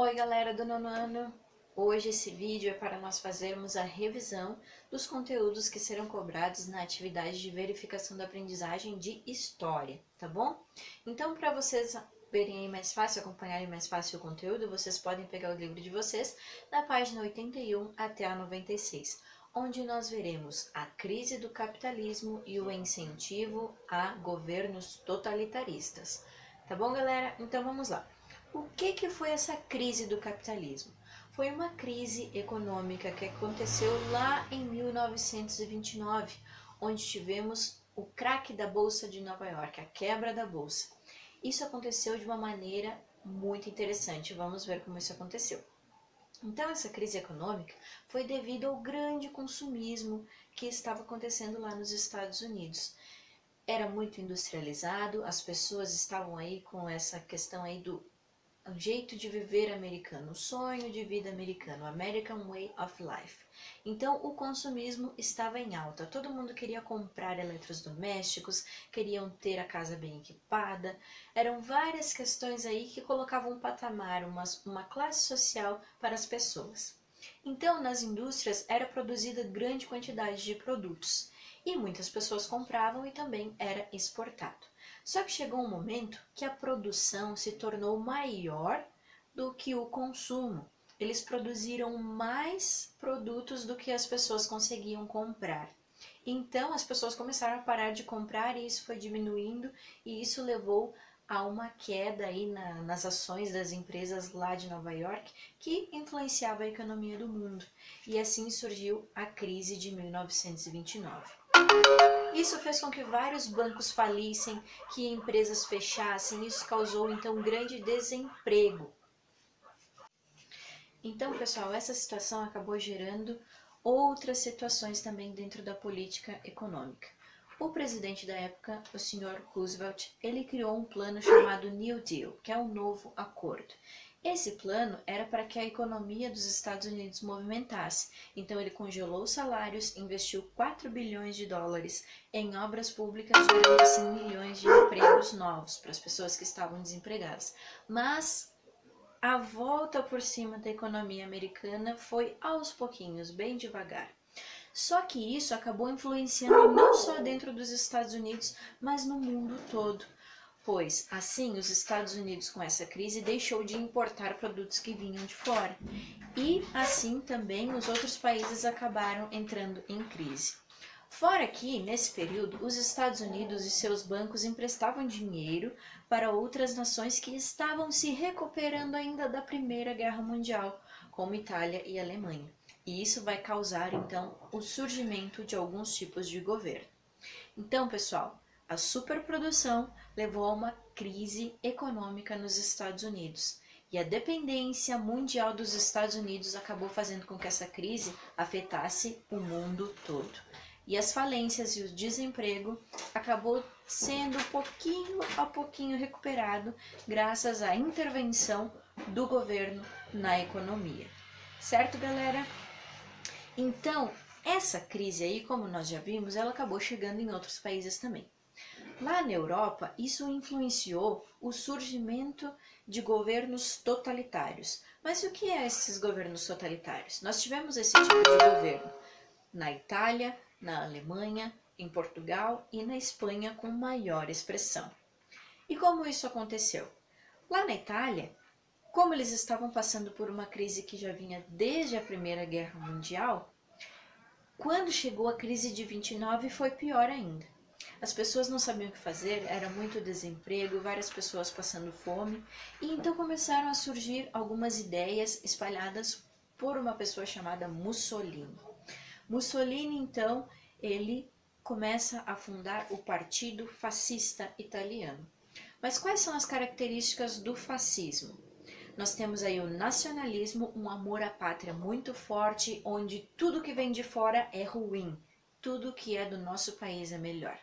Oi galera do nono ano! Hoje esse vídeo é para nós fazermos a revisão dos conteúdos que serão cobrados na atividade de verificação da aprendizagem de História, tá bom? Então, para vocês verem aí mais fácil, acompanharem mais fácil o conteúdo, vocês podem pegar o livro de vocês na página 81 até a 96, onde nós veremos a crise do capitalismo e o incentivo a governos totalitaristas. Tá bom, galera? Então vamos lá. O que foi essa crise do capitalismo? Foi uma crise econômica que aconteceu lá em 1929, onde tivemos o craque da Bolsa de Nova York, a quebra da Bolsa. Isso aconteceu de uma maneira muito interessante, vamos ver como isso aconteceu. Então, essa crise econômica foi devido ao grande consumismo que estava acontecendo lá nos Estados Unidos. Era muito industrializado, as pessoas estavam aí com essa questão aí do jeito de viver americano, o sonho de vida americano, American Way of Life. Então o consumismo estava em alta, todo mundo queria comprar eletrodomésticos, queriam ter a casa bem equipada, eram várias questões aí que colocavam um patamar, uma classe social para as pessoas. Então nas indústrias era produzida grande quantidade de produtos e muitas pessoas compravam e também era exportado. Só que chegou um momento que a produção se tornou maior do que o consumo. Eles produziram mais produtos do que as pessoas conseguiam comprar. Então as pessoas começaram a parar de comprar e isso foi diminuindo e isso levou a uma queda aí nas ações das empresas lá de Nova York que influenciava a economia do mundo. E assim surgiu a crise de 1929. Isso fez com que vários bancos falissem, que empresas fechassem, isso causou então grande desemprego. Então, pessoal, essa situação acabou gerando outras situações também dentro da política econômica. O presidente da época, o Sr. Roosevelt, ele criou um plano chamado New Deal, que é um novo acordo. Esse plano era para que a economia dos Estados Unidos movimentasse, então ele congelou os salários, investiu 4 bilhões de dólares em obras públicas, gerando assim milhões de empregos novos para as pessoas que estavam desempregadas. Mas a volta por cima da economia americana foi aos pouquinhos, bem devagar. Só que isso acabou influenciando não só dentro dos Estados Unidos, mas no mundo todo. Pois, assim, os Estados Unidos com essa crise deixou de importar produtos que vinham de fora. E, assim, também os outros países acabaram entrando em crise. Fora que, nesse período, os Estados Unidos e seus bancos emprestavam dinheiro para outras nações que estavam se recuperando ainda da Primeira Guerra Mundial, como Itália e Alemanha. E isso vai causar, então, o surgimento de alguns tipos de governo. Então, pessoal, a superprodução levou a uma crise econômica nos Estados Unidos e a dependência mundial dos Estados Unidos acabou fazendo com que essa crise afetasse o mundo todo. E as falências e o desemprego acabou sendo pouquinho a pouquinho recuperado graças à intervenção do governo na economia. Certo, galera? Então, essa crise aí, como nós já vimos, ela acabou chegando em outros países também. Lá na Europa, isso influenciou o surgimento de governos totalitários. Mas o que é esses governos totalitários? Nós tivemos esse tipo de governo na Itália, na Alemanha, em Portugal e na Espanha com maior expressão. E como isso aconteceu? Lá na Itália, como eles estavam passando por uma crise que já vinha desde a Primeira Guerra Mundial, quando chegou a crise de 29 foi pior ainda. As pessoas não sabiam o que fazer, era muito desemprego, várias pessoas passando fome, e então começaram a surgir algumas ideias espalhadas por uma pessoa chamada Mussolini. Mussolini, então, ele começa a fundar o Partido Fascista Italiano. Mas quais são as características do fascismo? Nós temos aí o nacionalismo, um amor à pátria muito forte, onde tudo que vem de fora é ruim, tudo que é do nosso país é melhor.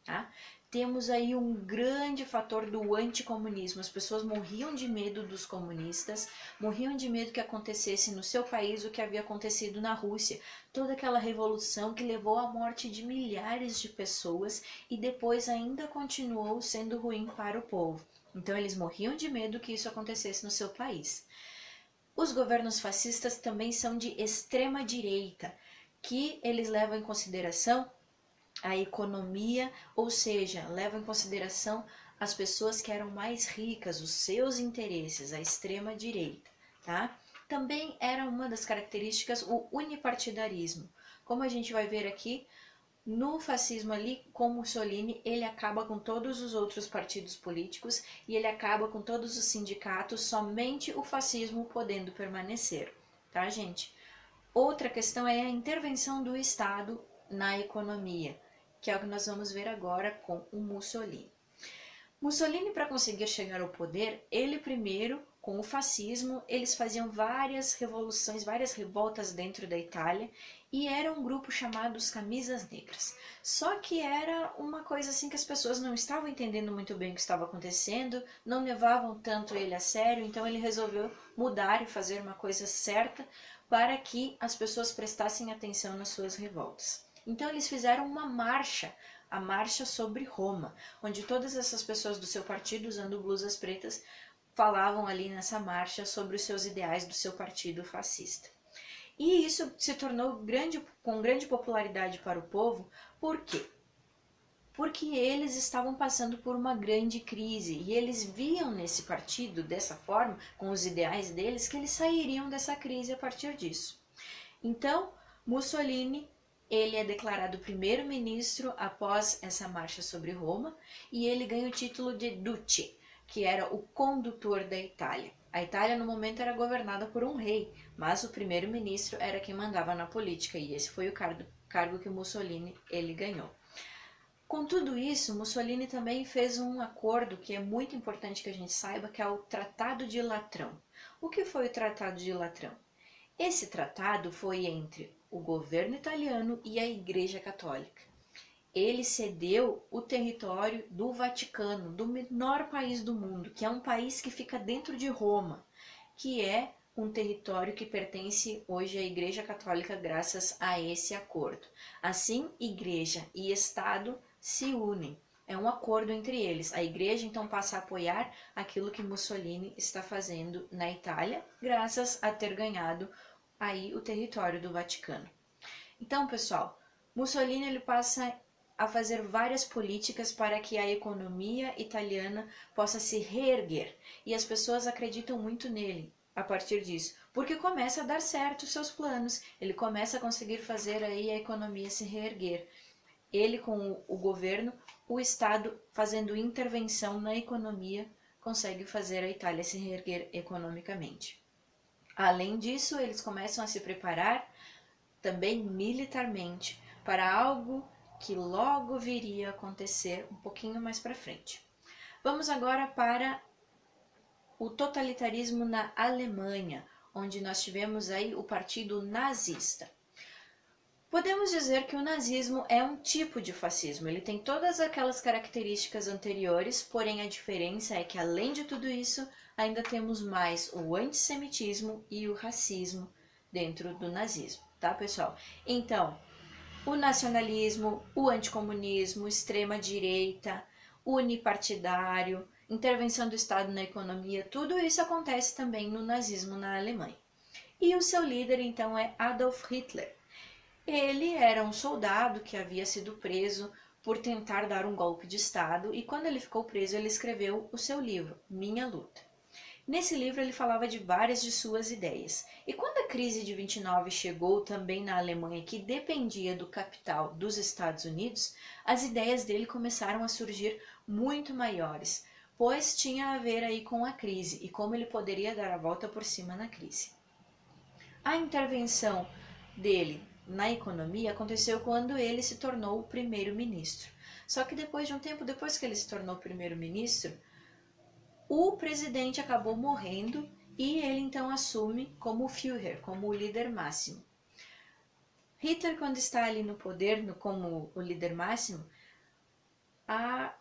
Tá? Temos aí um grande fator do anticomunismo. As pessoas morriam de medo dos comunistas, morriam de medo que acontecesse no seu país o que havia acontecido na Rússia. Toda aquela revolução que levou à morte de milhares de pessoas e depois ainda continuou sendo ruim para o povo. Então eles morriam de medo que isso acontecesse no seu país. Os governos fascistas também são de extrema direita, que eles levam em consideração a economia, ou seja, levam em consideração as pessoas que eram mais ricas, os seus interesses, a extrema direita, tá? Também era uma das características o unipartidarismo. Como a gente vai ver aqui, no fascismo ali, com Mussolini, ele acaba com todos os outros partidos políticos e ele acaba com todos os sindicatos, somente o fascismo podendo permanecer, tá, gente? Outra questão é a intervenção do Estado na economia, que é o que nós vamos ver agora com o Mussolini. Mussolini, para conseguir chegar ao poder, ele primeiro, com o fascismo, eles faziam várias revoluções, várias revoltas dentro da Itália, e era um grupo chamado os Camisas Negras. Só que era uma coisa assim que as pessoas não estavam entendendo muito bem o que estava acontecendo, não levavam tanto ele a sério, então ele resolveu mudar e fazer uma coisa certa para que as pessoas prestassem atenção nas suas revoltas. Então eles fizeram uma marcha, a Marcha sobre Roma, onde todas essas pessoas do seu partido, usando blusas pretas, falavam ali nessa marcha sobre os seus ideais do seu partido fascista. E isso se tornou com grande popularidade para o povo, por quê? Porque eles estavam passando por uma grande crise e eles viam nesse partido, dessa forma, com os ideais deles, que eles sairiam dessa crise a partir disso. Então, Mussolini, ele é declarado primeiro-ministro após essa marcha sobre Roma e ele ganha o título de Duce, que era o condutor da Itália. A Itália, no momento, era governada por um rei, mas o primeiro-ministro era quem mandava na política e esse foi o cargo que Mussolini ele ganhou. Com tudo isso, Mussolini também fez um acordo que é muito importante que a gente saiba, que é o Tratado de Latrão. O que foi o Tratado de Latrão? Esse tratado foi entre o governo italiano e a Igreja Católica. Ele cedeu o território do Vaticano, do menor país do mundo, que é um país que fica dentro de Roma, que é um território que pertence hoje à Igreja Católica graças a esse acordo. Assim, Igreja e Estado se unem. É um acordo entre eles. A Igreja então passa a apoiar aquilo que Mussolini está fazendo na Itália, graças a ter ganhado aí o território do Vaticano. Então, pessoal, Mussolini ele passa a fazer várias políticas para que a economia italiana possa se reerguer. E as pessoas acreditam muito nele a partir disso, porque começa a dar certo os seus planos, ele começa a conseguir fazer aí a economia se reerguer. Ele com o governo, o Estado fazendo intervenção na economia, consegue fazer a Itália se reerguer economicamente. Além disso, eles começam a se preparar também militarmente para algo que logo viria a acontecer um pouquinho mais para frente. Vamos agora para o totalitarismo na Alemanha, onde nós tivemos aí o partido nazista. Podemos dizer que o nazismo é um tipo de fascismo, ele tem todas aquelas características anteriores, porém a diferença é que além de tudo isso, ainda temos mais o antissemitismo e o racismo dentro do nazismo, tá, pessoal? Então, o nacionalismo, o anticomunismo, extrema-direita, unipartidário, intervenção do Estado na economia, tudo isso acontece também no nazismo na Alemanha. E o seu líder, então, é Adolf Hitler. Ele era um soldado que havia sido preso por tentar dar um golpe de Estado e quando ele ficou preso, ele escreveu o seu livro, Minha Luta. Nesse livro ele falava de várias de suas ideias. E quando a crise de 29 chegou também na Alemanha, que dependia do capital dos Estados Unidos, as ideias dele começaram a surgir muito maiores, pois tinha a ver aí com a crise e como ele poderia dar a volta por cima na crise. A intervenção dele na economia aconteceu quando ele se tornou o primeiro-ministro. Só que depois de um tempo, depois que ele se tornou primeiro-ministro, o presidente acabou morrendo e ele então assume como Führer, como o líder máximo. Hitler, quando está ali no poder, como o líder máximo, a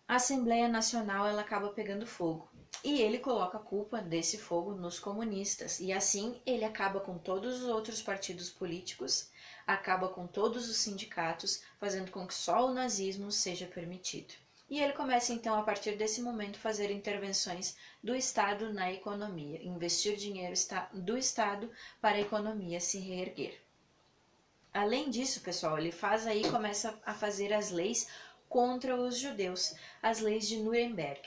Assembleia Nacional ela acaba pegando fogo. E ele coloca a culpa desse fogo nos comunistas. E assim ele acaba com todos os outros partidos políticos, acaba com todos os sindicatos, fazendo com que só o nazismo seja permitido. E ele começa então a partir desse momento fazer intervenções do Estado na economia, investir dinheiro do Estado para a economia se reerguer. Além disso, pessoal, ele começa a fazer as leis contra os judeus, as leis de Nuremberg.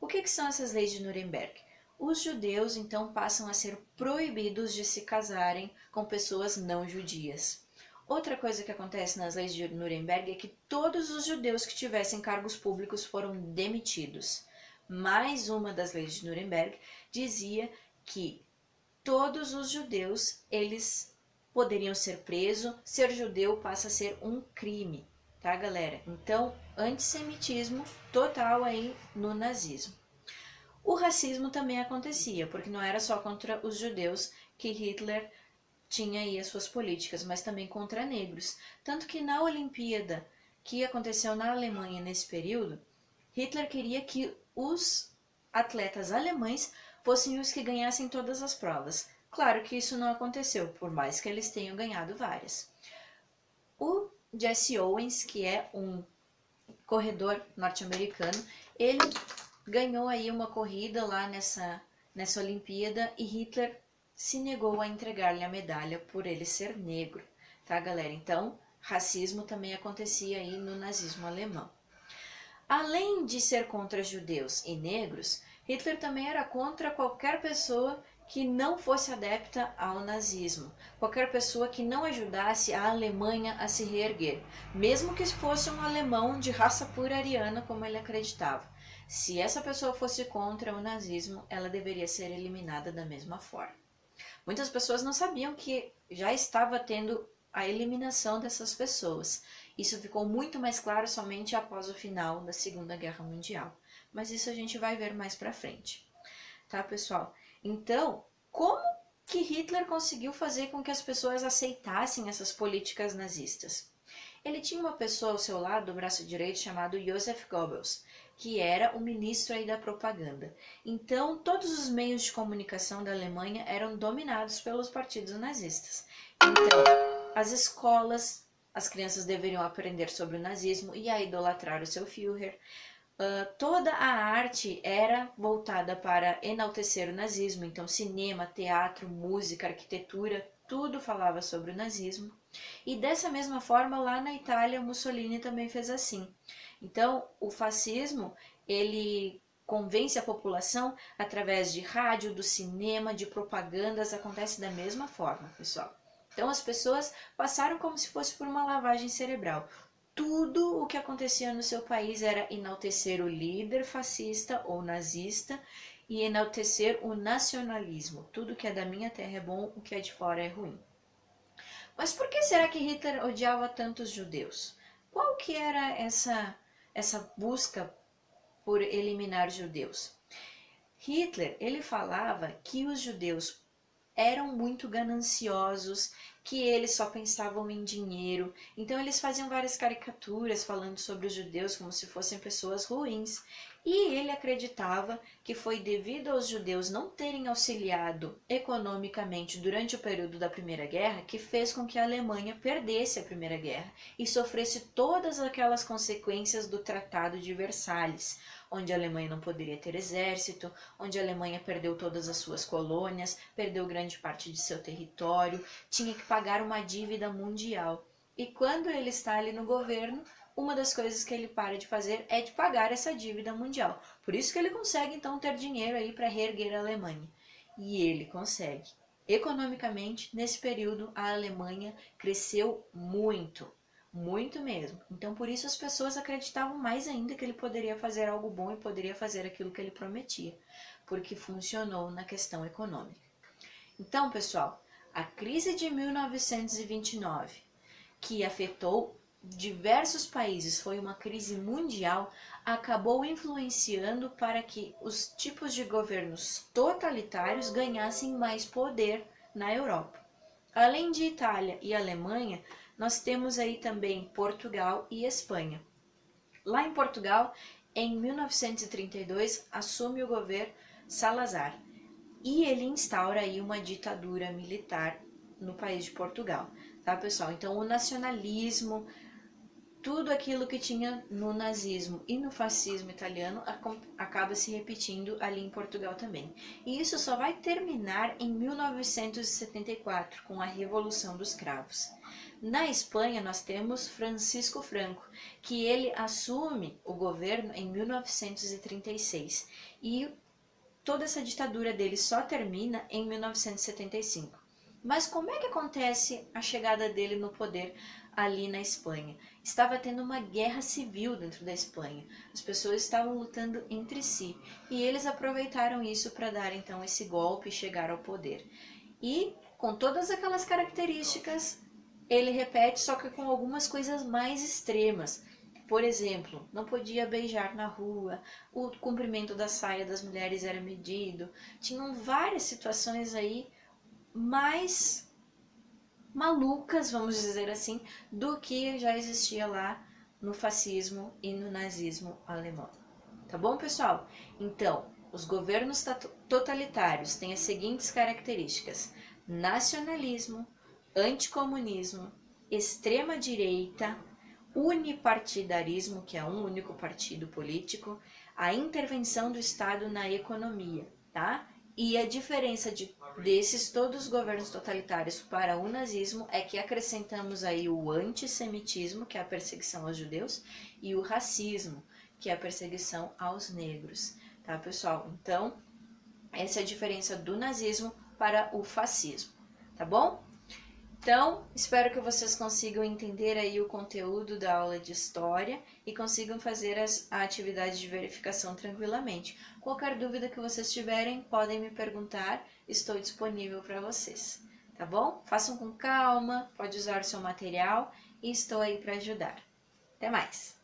O que são essas leis de Nuremberg? Os judeus então passam a ser proibidos de se casarem com pessoas não judias. Outra coisa que acontece nas leis de Nuremberg é que todos os judeus que tivessem cargos públicos foram demitidos. Mais uma das leis de Nuremberg dizia que todos os judeus, eles poderiam ser presos, ser judeu passa a ser um crime, tá, galera? Então, antissemitismo total aí no nazismo. O racismo também acontecia, porque não era só contra os judeus que Hitler tinha aí as suas políticas, mas também contra negros. Tanto que na Olimpíada que aconteceu na Alemanha nesse período, Hitler queria que os atletas alemães fossem os que ganhassem todas as provas. Claro que isso não aconteceu, por mais que eles tenham ganhado várias. O Jesse Owens, que é um corredor norte-americano, ele ganhou aí uma corrida lá nessa Olimpíada e Hitler se negou a entregar-lhe a medalha por ele ser negro, tá, galera? Então, racismo também acontecia aí no nazismo alemão. Além de ser contra judeus e negros, Hitler também era contra qualquer pessoa que não fosse adepta ao nazismo, qualquer pessoa que não ajudasse a Alemanha a se reerguer, mesmo que fosse um alemão de raça pura ariana, como ele acreditava. Se essa pessoa fosse contra o nazismo, ela deveria ser eliminada da mesma forma. Muitas pessoas não sabiam que já estava tendo a eliminação dessas pessoas. Isso ficou muito mais claro somente após o final da Segunda Guerra Mundial. Mas isso a gente vai ver mais pra frente. Tá, pessoal? Então, como que Hitler conseguiu fazer com que as pessoas aceitassem essas políticas nazistas? Ele tinha uma pessoa ao seu lado, o braço direito, chamado Joseph Goebbels, que era o ministro aí da propaganda. Então, todos os meios de comunicação da Alemanha eram dominados pelos partidos nazistas. Então, as escolas, as crianças deveriam aprender sobre o nazismo e a idolatrar o seu Führer. Toda a arte era voltada para enaltecer o nazismo, então cinema, teatro, música, arquitetura, tudo falava sobre o nazismo. E dessa mesma forma, lá na Itália, Mussolini também fez assim. Então, o fascismo, ele convence a população através de rádio, do cinema, de propagandas, acontece da mesma forma, pessoal. Então, as pessoas passaram como se fosse por uma lavagem cerebral. Tudo o que acontecia no seu país era enaltecer o líder fascista ou nazista e enaltecer o nacionalismo. Tudo que é da minha terra é bom, o que é de fora é ruim. Mas por que será que Hitler odiava tantos judeus? Qual que era essa busca por eliminar judeus? Hitler, ele falava que os judeus eram muito gananciosos, que eles só pensavam em dinheiro. Então eles faziam várias caricaturas falando sobre os judeus como se fossem pessoas ruins. E ele acreditava que foi devido aos judeus não terem auxiliado economicamente durante o período da Primeira Guerra que fez com que a Alemanha perdesse a Primeira Guerra e sofresse todas aquelas consequências do Tratado de Versalhes, onde a Alemanha não poderia ter exército, onde a Alemanha perdeu todas as suas colônias, perdeu grande parte de seu território, tinha que pagar uma dívida mundial. E quando ele está ali no governo, uma das coisas que ele para de fazer é de pagar essa dívida mundial. Por isso que ele consegue então ter dinheiro aí para reerguer a Alemanha. E ele consegue. Economicamente, nesse período, a Alemanha cresceu muito. Muito mesmo. Então, por isso as pessoas acreditavam mais ainda que ele poderia fazer algo bom e poderia fazer aquilo que ele prometia, porque funcionou na questão econômica. Então, pessoal, a crise de 1929, que afetou diversos países, foi uma crise mundial, acabou influenciando para que os tipos de governos totalitários ganhassem mais poder na Europa. Além de Itália e Alemanha, nós temos aí também Portugal e Espanha. Lá em Portugal, em 1932, assume o governo Salazar e ele instaura aí uma ditadura militar no país de Portugal, tá, pessoal? Então, o nacionalismo tudo aquilo que tinha no nazismo e no fascismo italiano acaba se repetindo ali em Portugal também. E isso só vai terminar em 1974, com a Revolução dos Cravos. Na Espanha, nós temos Francisco Franco, que ele assume o governo em 1936 e toda essa ditadura dele só termina em 1975. Mas como é que acontece a chegada dele no poder ali na Espanha? Estava tendo uma guerra civil dentro da Espanha. As pessoas estavam lutando entre si e eles aproveitaram isso para dar então esse golpe e chegar ao poder. E com todas aquelas características, ele repete, só que com algumas coisas mais extremas. Por exemplo, não podia beijar na rua, o comprimento da saia das mulheres era medido. Tinham várias situações aí mais malucas, vamos dizer assim, do que já existia lá no fascismo e no nazismo alemão. Tá bom, pessoal? Então, os governos totalitários têm as seguintes características: nacionalismo, anticomunismo, extrema-direita, unipartidarismo, que é um único partido político, a intervenção do Estado na economia, tá? E a diferença desses todos os governos totalitários para o nazismo é que acrescentamos aí o antissemitismo, que é a perseguição aos judeus, e o racismo, que é a perseguição aos negros, tá, pessoal? Então, essa é a diferença do nazismo para o fascismo, tá bom? Então, espero que vocês consigam entender aí o conteúdo da aula de História e consigam fazer a atividade de verificação tranquilamente. Qualquer dúvida que vocês tiverem, podem me perguntar, estou disponível para vocês, tá bom? Façam com calma, pode usar o seu material e estou aí para ajudar. Até mais!